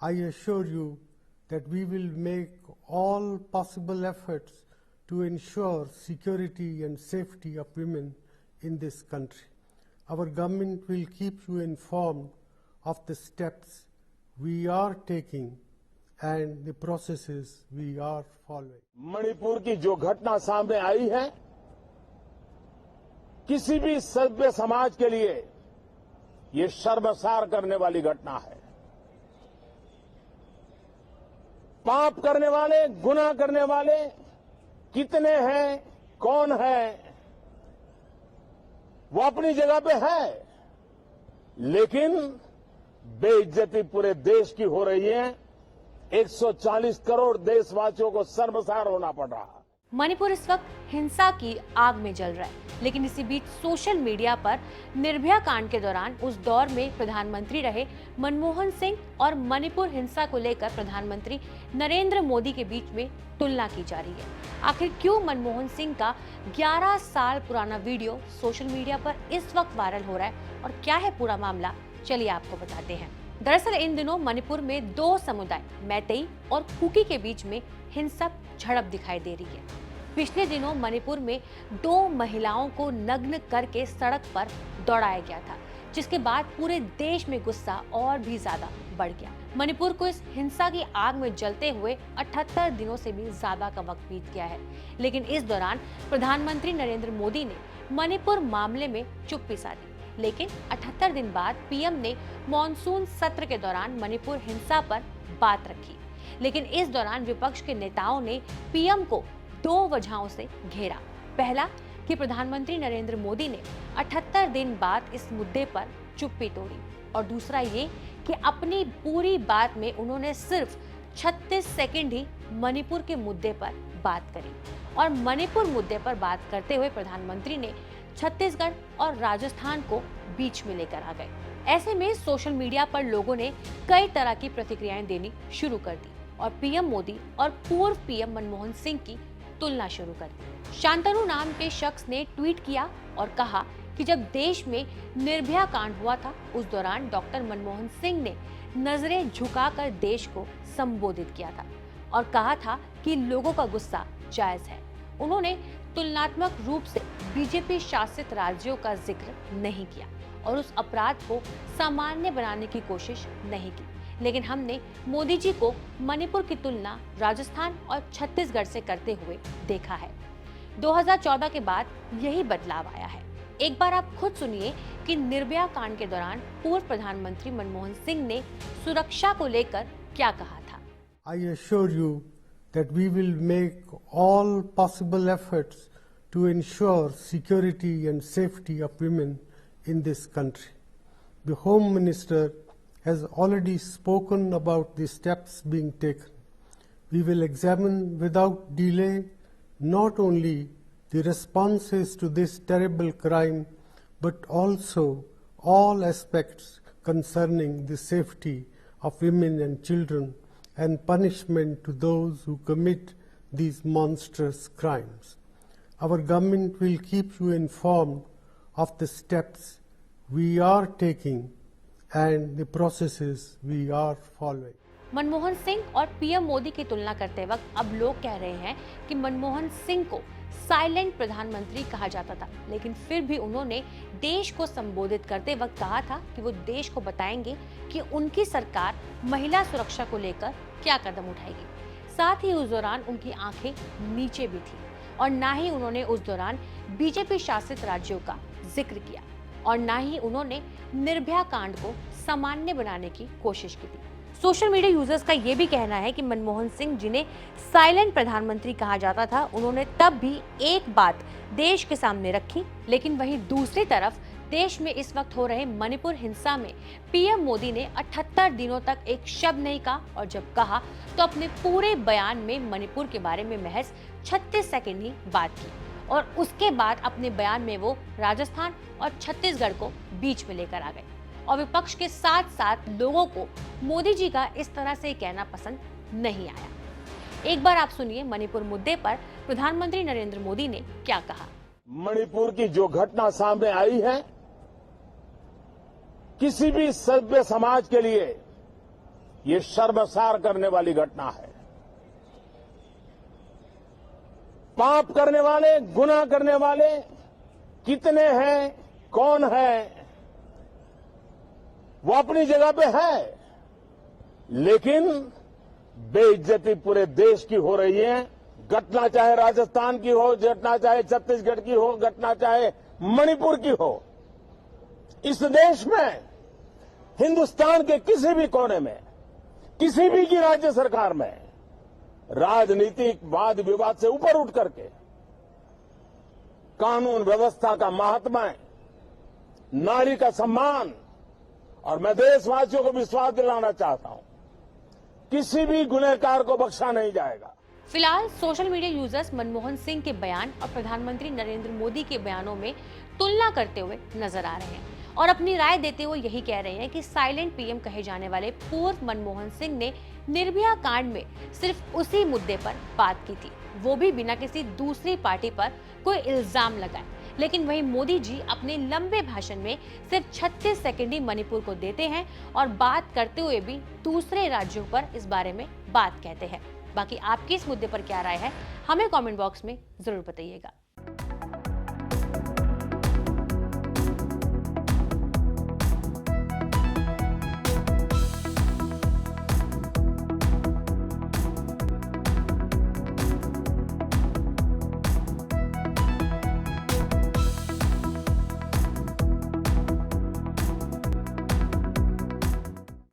I assure you that we will make all possible efforts to ensure security and safety of women in this country. Our government will keep you informed of the steps we are taking and the processes we are following. Manipur की जो घटना सामने आई है, किसी भी सभ्य समाज के लिए ये शर्मसार करने वाली घटना है। पाप करने वाले, गुनाह करने वाले कितने हैं, कौन है, वो अपनी जगह पे है, लेकिन बेइज्जती पूरे देश की हो रही है। 140 करोड़ देशवासियों को शर्मसार होना पड़ रहा है। मणिपुर इस वक्त हिंसा की आग में जल रहा है, लेकिन इसी बीच सोशल मीडिया पर निर्भया कांड के दौरान उस दौर में प्रधानमंत्री रहे मनमोहन सिंह और मणिपुर हिंसा को लेकर प्रधानमंत्री नरेंद्र मोदी के बीच में तुलना की जा रही है। आखिर क्यों मनमोहन सिंह का 11 साल पुराना वीडियो सोशल मीडिया पर इस वक्त वायरल हो रहा है और क्या है पूरा मामला, चलिए आपको बताते हैं। दरअसल इन दिनों मणिपुर में दो समुदाय मैतेई और कुकी के बीच में हिंसक झड़प दिखाई दे रही है। पिछले दिनों मणिपुर में 2 महिलाओं को नग्न करके सड़क पर दौड़ाया गया था, जिसके बाद पूरे देश में गुस्सा और भी ज्यादा बढ़ गया। मणिपुर को इस हिंसा की आग में जलते हुए 78 दिनों से भी ज्यादा का वक्त बीत गया है, लेकिन इस दौरान प्रधानमंत्री नरेंद्र मोदी ने मणिपुर मामले में चुप्पी साधी। लेकिन 78 दिन बाद पीएम ने मॉनसून सत्र के दौरान मणिपुर हिंसा पर बात रखी, लेकिन इस दौरान विपक्ष के नेताओं ने पीएम को 2 वजहों से घेरा। पहला कि प्रधानमंत्री नरेंद्र मोदी ने 78 दिन बाद इस मुद्दे पर चुप्पी तोड़ी, और दूसरा ये कि अपनी पूरी बात में उन्होंने सिर्फ 36 सेकंड ही मणिपुर के मुद्दे पर बात करी। और मणिपुर मुद्दे पर बात करते हुए प्रधानमंत्री ने छत्तीसगढ़ और राजस्थान को बीच में लेकर आ गए। ऐसे में सोशल मीडिया पर लोगों ने कई तरह की प्रतिक्रियाएं देनी शुरू कर दी और पीएम मोदी और पूर्व पीएम मनमोहन सिंह की तुलना शुरू कर दी। शांतनु नाम के शख्स ने ट्वीट किया और कहा कि जब देश में निर्भया कांड हुआ था, उस दौरान डॉक्टर मनमोहन सिंह ने नजरें झुकाकर देश को संबोधित किया था और कहा था कि लोगों का गुस्सा जायज है। उन्होंने तुलनात्मक रूप से बीजेपी शासित राज्यों का जिक्र नहीं किया और उस अपराध को सामान्य बनाने की कोशिश नहीं की, लेकिन हमने मोदी जी को मणिपुर की तुलना राजस्थान और छत्तीसगढ़ से करते हुए देखा है। 2014 के बाद यही बदलाव आया है। एक बार आप खुद सुनिए कि निर्भया कांड के दौरान पूर्व प्रधानमंत्री मनमोहन सिंह ने सुरक्षा को लेकर क्या कहा था। I assure you that we will make all possible efforts to ensure security and safety of women in this country. The Home Minister has already spoken about the steps being taken. We will examine without delay not only the responses to this terrible crime, but also all aspects concerning the safety of women and children and punishment to those who commit these monstrous crimes. Our government will keep you informed of the steps we are taking and the processes we are following. Manmohan Singh और PM Modi की तुलना करते वक्त अब लोग कह रहे हैं कि मनमोहन सिंह को साइलेंट प्रधानमंत्री कहा जाता था, लेकिन फिर भी उन्होंने देश को संबोधित करते वक्त कहा था कि वो देश को बताएंगे कि उनकी सरकार महिला सुरक्षा को लेकर क्या कदम उठाएगी। साथ ही उस दौरान उनकी आंखें नीचे भी थी और ना ही उन्होंने उस दौरान बीजेपी शासित राज्यों का जिक्र किया और ना ही उन्होंने निर्भया कांड को सामान्य बनाने की कोशिश की थी। सोशल मीडिया यूजर्स का ये भी कहना है कि मनमोहन सिंह, जिन्हें साइलेंट प्रधानमंत्री कहा जाता था, उन्होंने तब भी एक बात देश के सामने रखी, लेकिन वहीं दूसरी तरफ देश में इस वक्त हो रहे मणिपुर हिंसा में पीएम मोदी ने 78 दिनों तक एक शब्द नहीं कहा और जब कहा तो अपने पूरे बयान में मणिपुर के बारे में महज 36 सेकंड ही बात की और उसके बाद अपने बयान में वो राजस्थान और छत्तीसगढ़ को बीच में लेकर आ गए और विपक्ष के साथ साथ लोगों को मोदी जी का इस तरह से कहना पसंद नहीं आया। एक बार आप सुनिए मणिपुर मुद्दे पर प्रधानमंत्री नरेंद्र मोदी ने क्या कहा। मणिपुर की जो घटना सामने आई है, किसी भी सभ्य समाज के लिए ये शर्मसार करने वाली घटना है। पाप करने वाले, गुनाह करने वाले कितने हैं, कौन है, वो अपनी जगह पे है, लेकिन बेइज्जती पूरे देश की हो रही है। घटना चाहे राजस्थान की हो, घटना चाहे छत्तीसगढ़ की हो, घटना चाहे मणिपुर की हो, इस देश में, हिंदुस्तान के किसी भी कोने में, किसी भी की राज्य सरकार में राजनीतिक वाद विवाद से ऊपर उठ करके कानून व्यवस्था का महात्म्य, नारी का सम्मान, और मैं देशवासियों को विश्वास दिलाना चाहता हूं, किसी भी गुनहगार को बख्शा नहीं जाएगा। फिलहाल social media users Manmohan Singh के बयान और प्रधानमंत्री नरेंद्र मोदी के बयानों में तुलना करते हुए नजर आ रहे हैं और अपनी राय देते हुए यही कह रहे हैं कि साइलेंट पीएम कहे जाने वाले पूर्व मनमोहन सिंह ने निर्भया कांड में सिर्फ उसी मुद्दे पर बात की थी, वो भी बिना किसी दूसरी पार्टी पर कोई इल्जाम लगाए। लेकिन वहीं मोदी जी अपने लंबे भाषण में सिर्फ 36 सेकंड ही मणिपुर को देते हैं और बात करते हुए भी दूसरे राज्यों पर इस बारे में बात कहते हैं। बाकी आपकी इस मुद्दे पर क्या राय है, हमें कमेंट बॉक्स में जरूर बताइएगा।